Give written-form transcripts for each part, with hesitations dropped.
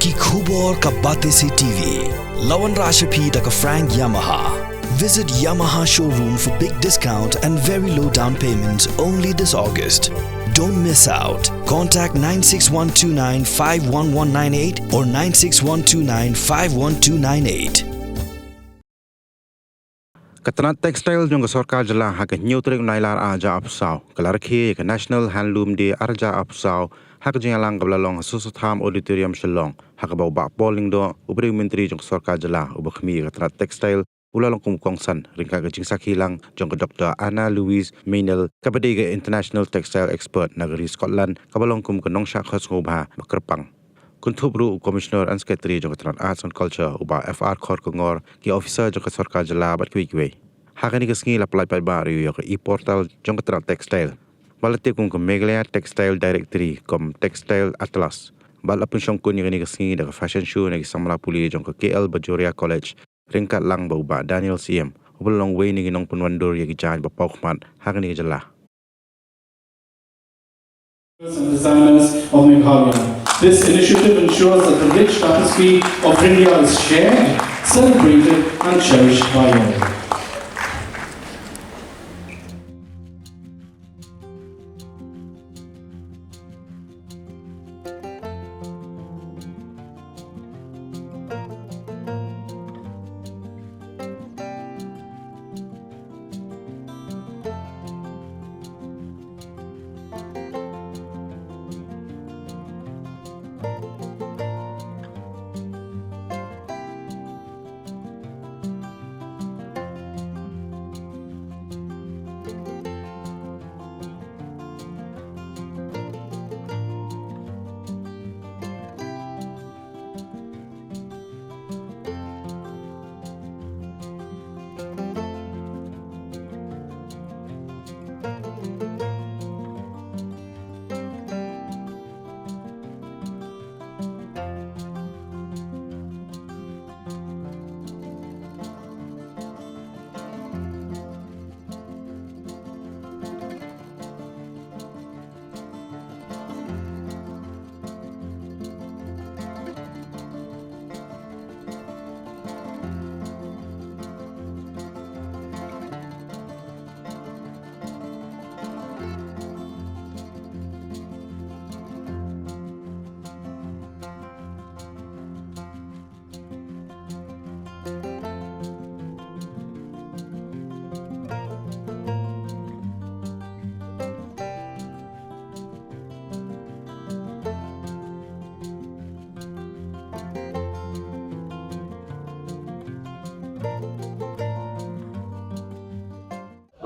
की खूब और का बातें से टीवी लवन राशि तक Frank Yamaha. Visit Yamaha showroom for big discount and very low down payments only this August. Don't miss out. Contact 96129-51198 or 96129-51298. Katana Textile jong sarkar jala ha ke nyutrik nailar aja apsau kalarkhi ke National Handloom Day arja apsau ha ke jalang kablalong susutham auditorium shalong ha ke bau ba polling do ubri menteri jong sarkar jala ubkhmi Katana Textile ulalong kumkongsan ringka ke jingsaki lang jong Dr. Anna Louise Mainel kabadi ke International Textile Expert nagari Scotland kabalong kum ke nongsha khosngobha bakrpang Kuntubru Commissioner and Secretary jong Katran Arts and Culture uba FR Khor Kongor ki officer jong sarkar jala bat kwi Hakani kesngi apply pai baru yo ke e-portal jong Katran Textile balate kum ke Meghalaya Textile Directory kom Textile Atlas bal apun shong kun ni kesngi da fashion show ni samla puli jong ke KL Bajoria College ringkat lang bau ba Daniel CM ubelong we ni nong punwandur ye ki Jaiñ ba Hakhmat hakani jala and designers of Meghalaya. This initiative ensures that the rich tapestry of Ryndia is shared, celebrated and cherished by all.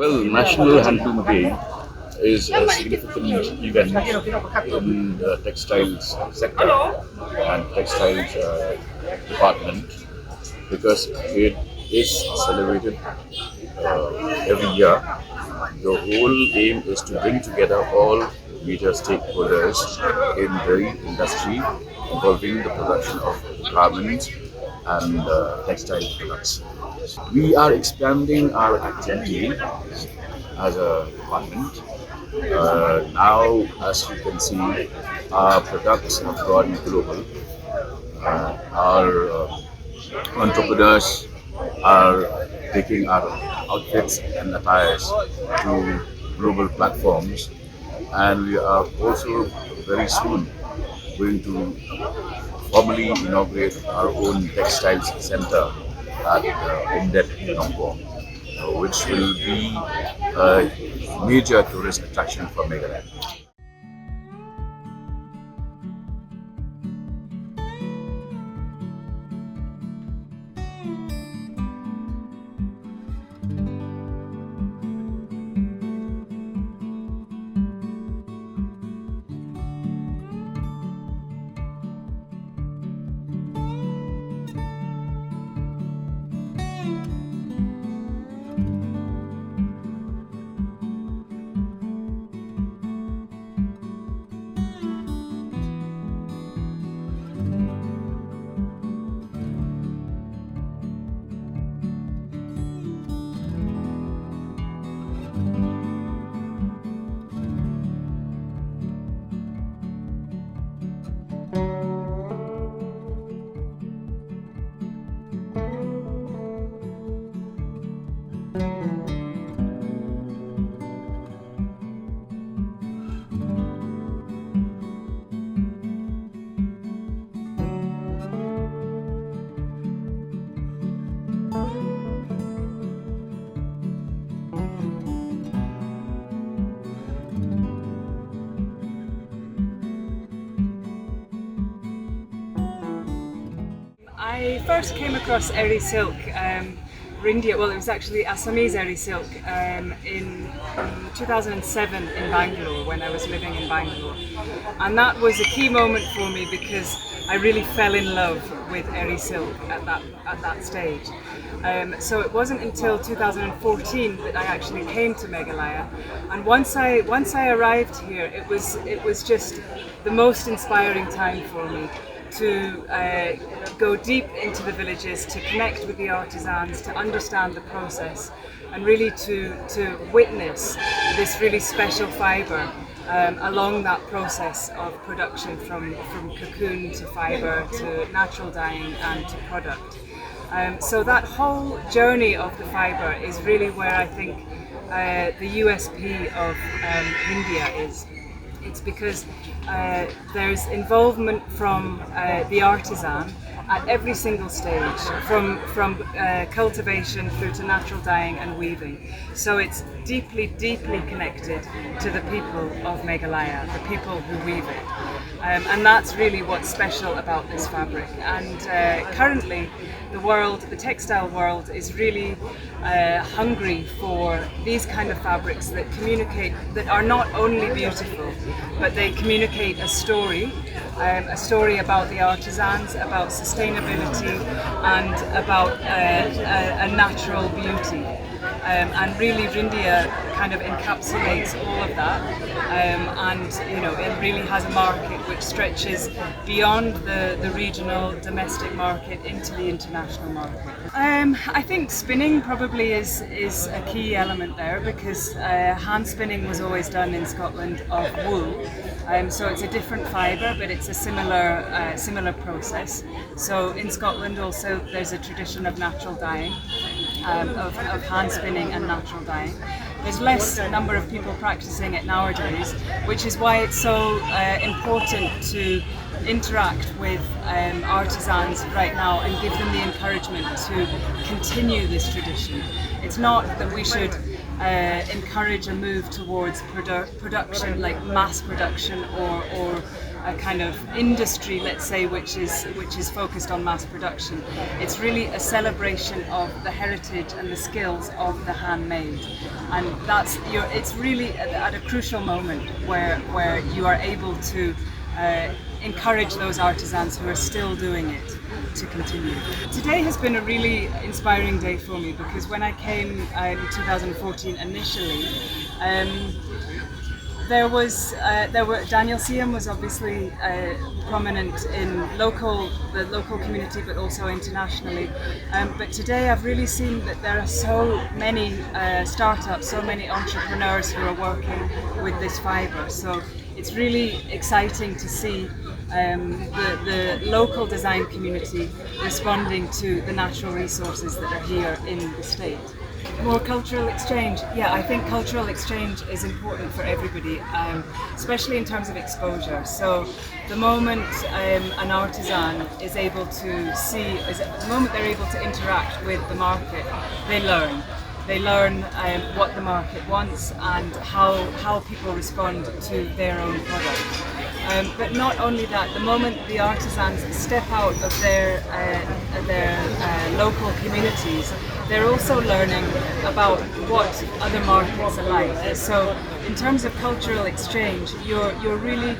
Well, National Handloom Day is a significant event in the textiles sector and textiles department because it is celebrated every year. The whole aim is to bring together all major stakeholders in the industry involving the production of garments and textile products. We are expanding our activity as a department. Now, as you can see, our products have gone global. Our entrepreneurs are taking our outfits and attires to global platforms, and we are also very soon going to formally inaugurate our own textiles center at Umdet in Nongpong, which will be a major tourist attraction for Meghalaya. I first came across eri silk, Ryndia, well it was actually Assamese eri silk in 2007 in Bangalore when I was living in Bangalore. And that was a key moment for me because I really fell in love with eri silk at that stage. So it wasn't until 2014 that I actually came to Meghalaya, and once I arrived here, it was just the most inspiring time for me to go deep into the villages, to connect with the artisans, to understand the process, and really to witness this really special fibre along that process of production from cocoon to fibre to natural dyeing and to product. So that whole journey of the fibre is really where I think the USP of Ryndia is. It's because there's involvement from the artisan at every single stage, from cultivation through to natural dyeing and weaving. So it's deeply connected to the people of Meghalaya, the people who weave it. And that's really what's special about this fabric. And currently, the textile world is really hungry for these kind of fabrics that communicate, that are not only beautiful, but they communicate a story about the artisans, about sustainability, and about a natural beauty. And really Ryndia kind of encapsulates all of that, and it really has a market which stretches beyond the regional domestic market into the international market. I think spinning probably is a key element there, because hand spinning was always done in Scotland of wool. So it's a different fibre, but it's a similar process. So in Scotland also there's a tradition of natural dyeing, of hand spinning and natural dyeing. There's less number of people practicing it nowadays, which is why it's so important to interact with artisans right now and give them the encouragement to continue this tradition. It's not that we should encourage a move towards production, like mass production, or a kind of industry, let's say, which is focused on mass production. It's really a celebration of the heritage and the skills of the handmade, and it's really at a crucial moment where you are able to encourage those artisans who are still doing it to continue. Today has been a really inspiring day for me, because when I came in 2014 initially, Daniel Siam was obviously prominent in the local community, but also internationally. But today I've really seen that there are so many startups, so many entrepreneurs who are working with this fibre. So it's really exciting to see the local design community responding to the natural resources that are here in the state. More cultural exchange. Yeah, I think cultural exchange is important for everybody, especially in terms of exposure. So the moment an artisan is able to the moment they're able to interact with the market, they learn. They learn what the market wants and how people respond to their own product. But not only that, the moment the artisans step out of their local communities, they're also learning about what other markets are like. So in terms of cultural exchange, you're really,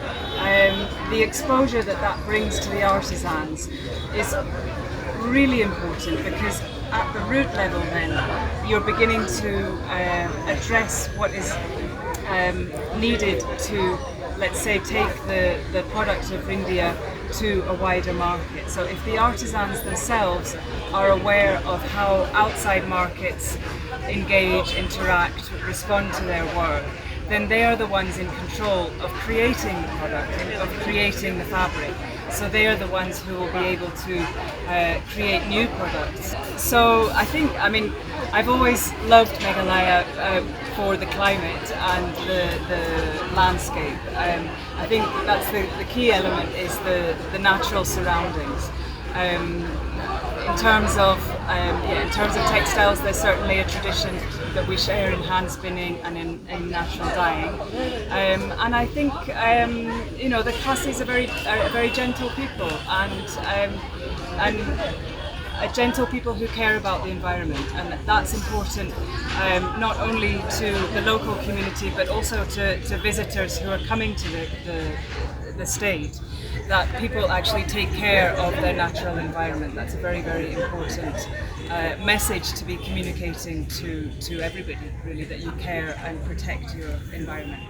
the exposure that brings to the artisans is really important, because at the root level then you're beginning to address what is needed to, let's say, take the product of Ryndia to a wider market. So if the artisans themselves are aware of how outside markets engage, interact, respond to their work, then they are the ones in control of creating the product, of creating the fabric. So they are the ones who will be able to create new products. So I've always loved Meghalaya for the climate and the landscape. I think that's the key element, is the natural surroundings. in terms of textiles, there's certainly a tradition that we share in hand spinning and in natural dyeing, and I think the Khasis are very gentle people and gentle people who care about the environment, and that's important not only to the local community but also to visitors who are coming to the state, that people actually take care of their natural environment. That's a very, very important message to be communicating to everybody, really, that you care and protect your environment.